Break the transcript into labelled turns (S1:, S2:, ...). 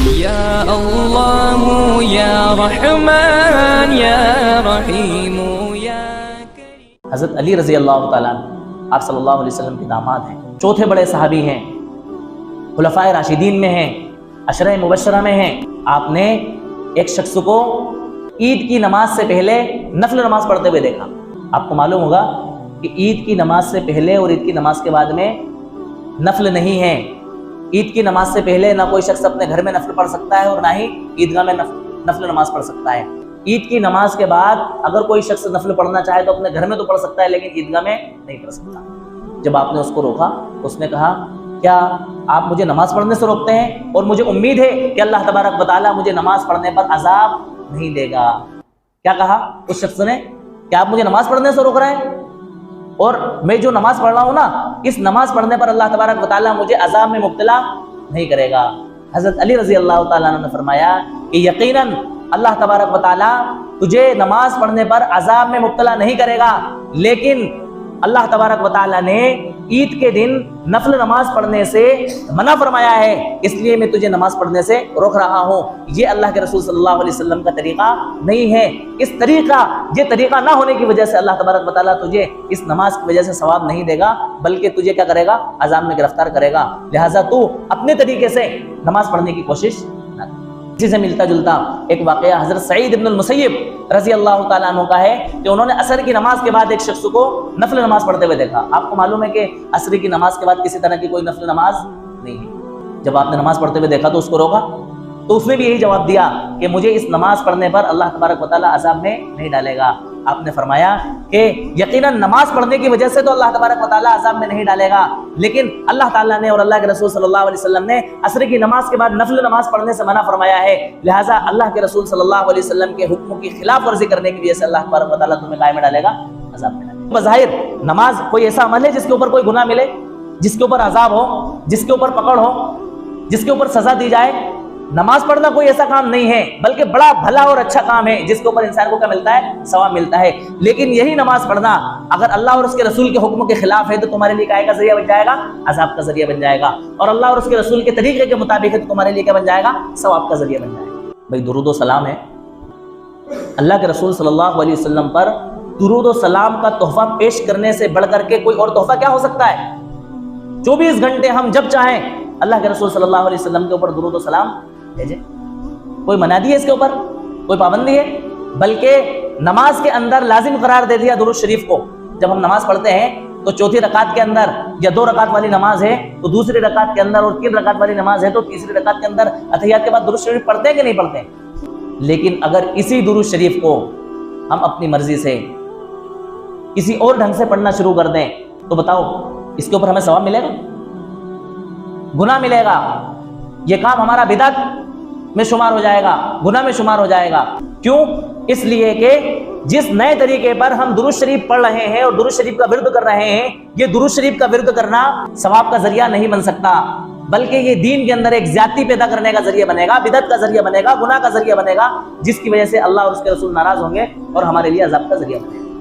S1: یا اللہ یا رحمان یا رحیم یا کریم۔
S2: حضرت علی رضی اللہ تعالیٰ عنہ آپ صلی اللہ علیہ وسلم کے داماد ہیں، چوتھے بڑے صحابی ہیں، خلفائے راشدین میں ہیں، عشرہ مبشرہ میں ہیں۔ آپ نے ایک شخص کو عید کی نماز سے پہلے نفل نماز پڑھتے ہوئے دیکھا۔ آپ کو معلوم ہوگا کہ عید کی نماز سے پہلے اور عید کی نماز کے بعد میں نفل نہیں ہے۔ عید کی نماز سے پہلے نہ کوئی شخص اپنے گھر میں نفل پڑھ سکتا ہے اور نہ ہی عیدگاہ میں نفل نماز پڑھ سکتا ہے۔ عید کی نماز کے بعد اگر کوئی شخص نفل پڑھنا چاہے تو اپنے گھر میں تو پڑھ سکتا ہے لیکن عیدگاہ میں نہیں پڑھ سکتا۔ جب آپ نے اس کو روکا تو اس نے کہا کیا آپ مجھے نماز پڑھنے سے روکتے ہیں اور مجھے امید ہے کہ اللہ تبارک و تعالیٰ مجھے نماز پڑھنے پر عذاب نہیں دے گا؟ کیا کہا اس شخص نے کہ آپ مجھے نماز پڑھنے سے روک رہے ہیں اور میں جو نماز پڑھ رہا ہوں نا اس نماز پڑھنے پر اللہ تبارک و تعالیٰ مجھے عذاب میں مبتلا نہیں کرے گا۔ حضرت علی رضی اللہ تعالیٰ عنہ نے فرمایا کہ یقیناً اللہ تبارک و تعالیٰ تجھے نماز پڑھنے پر عذاب میں مبتلا نہیں کرے گا، لیکن اللہ تبارک و تعالیٰ نے عید کے دن نفل نماز پڑھنے سے منع فرمایا ہے، اس لیے میں تجھے نماز پڑھنے سے روک رہا ہوں۔ یہ اللہ کے رسول صلی اللہ علیہ وسلم کا طریقہ نہیں ہے۔ یہ طریقہ نہ ہونے کی وجہ سے اللہ تبارک و تعالیٰ تجھے اس نماز کی وجہ سے ثواب نہیں دے گا بلکہ تجھے کیا کرے گا؟ عذاب میں گرفتار کرے گا۔ لہٰذا تو اپنے طریقے سے نماز پڑھنے کی کوشش نہ کر۔ اسی سے ملتا جلتا ایک واقعہ حضرت سعید ابن المسیب رضی اللہ تعالیٰ عنہ کا ہے کہ انہوں نے عصر کی نماز کے بعد ایک شخص کو نفل نماز پڑھتے ہوئے دیکھا۔ آپ کو معلوم ہے کہ عصر کی نماز کے بعد کسی طرح کی کوئی نفل نماز نہیں ہے۔ جب آپ نے نماز پڑھتے ہوئے دیکھا تو اس کو روکا تو اس نے بھی یہی جواب دیا کہ مجھے اس نماز پڑھنے پر اللہ تبارک و تعالیٰ عذاب میں نہیں ڈالے گا۔ آپ نے فرمایا کہ یقیناً نماز پڑھنے کی وجہ سے تو اللہ تبارک و تعالیٰ عذاب میں نہیں ڈالے گا، لیکن اللہ تعالیٰ نے اور اللہ کے رسول صلی اللہ علیہ وسلم نے عصر کی نماز کے بعد نفل نماز پڑھنے سے منع فرمایا ہے، لہٰذا اللہ کے رسول صلی اللہ علیہ وسلم کے حکموں کی خلاف ورزی کرنے کی وجہ سے اللہ تبارک و تعالیٰ تمہیں کائے میں ڈالے گا؟ عذاب میں ڈالے گا۔ بظاہر نماز کوئی ایسا عمل ہے جس کے اوپر کوئی گناہ ملے، جس کے اوپر عذاب ہو، جس کے اوپر پکڑ ہو، جس کے اوپر سزا دی جائے۔ نماز پڑھنا کوئی ایسا کام نہیں ہے بلکہ بڑا بھلا اور اچھا کام ہے جس کے اوپر انسان کو کیا ملتا ہے؟ ثواب ملتا ہے۔ لیکن یہی نماز پڑھنا اگر اللہ اور اس کے رسول کے حکم کے خلاف ہے تو تمہارے لیے کائے کا ذریعہ بن جائے گا؟ عذاب کا ذریعہ بن جائے گا۔ اور اللہ اور اس کے رسول کے طریقے کے مطابق ہے تو تمہارے لیے کیا بن جائے گا؟ ثواب کا ذریعہ بن جائے گا۔ بھائی درود و سلام ہے، اللہ کے رسول صلی اللہ علیہ وسلم پر درود و سلام کا تحفہ پیش کرنے سے بڑھ کر کے کوئی اور تحفہ کیا ہو سکتا ہے؟ 24 گھنٹے ہم جب چاہیں اللہ کے رسول صلی اللہ علیہ وسلم کے اوپر درود و سلام بھیجیں۔ کوئی منادی ہے اس کے اوپر؟ کوئی پابندی ہے؟ بلکہ نماز کے اندر لازم قرار دے دیا درود شریف کو۔ جب ہم نماز پڑھتے ہیں تو چوتھی رکعت کے اندر یا 2 رکعت والی نماز ہے تو دوسری رکعت کے اندر اور 3 رکعت والی نماز ہے تو تیسری رکعت کے اندر اتحیات کے بعد درود شریف پڑھتے ہیں کہ نہیں پڑھتے ہیں؟ لیکن اگر اسی درود شریف کو ہم اپنی مرضی سے کسی اور ڈھنگ سے پڑھنا شروع کر دیں تو بتاؤ اس کے اوپر ہمیں ثواب ملے گا؟ گناہ ملے گا؟ یہ کام ہمارا بدعت میں شمار ہو جائے گا، گناہ میں شمار ہو جائے گا۔ کیوں؟ اس لیے کہ جس نئے طریقے پر ہم درود شریف پڑھ رہے ہیں اور درود شریف کا ورد کر رہے ہیں، یہ درود شریف کا ورد کرنا ثواب کا ذریعہ نہیں بن سکتا بلکہ یہ دین کے اندر ایک زیادتی پیدا کرنے کا ذریعہ بنے گا، بدعت کا ذریعہ بنے گا، گناہ کا ذریعہ بنے گا، جس کی وجہ سے اللہ اور اس کے رسول ناراض ہوں گے اور ہمارے لیے عذاب کا ذریعہ بنے گا۔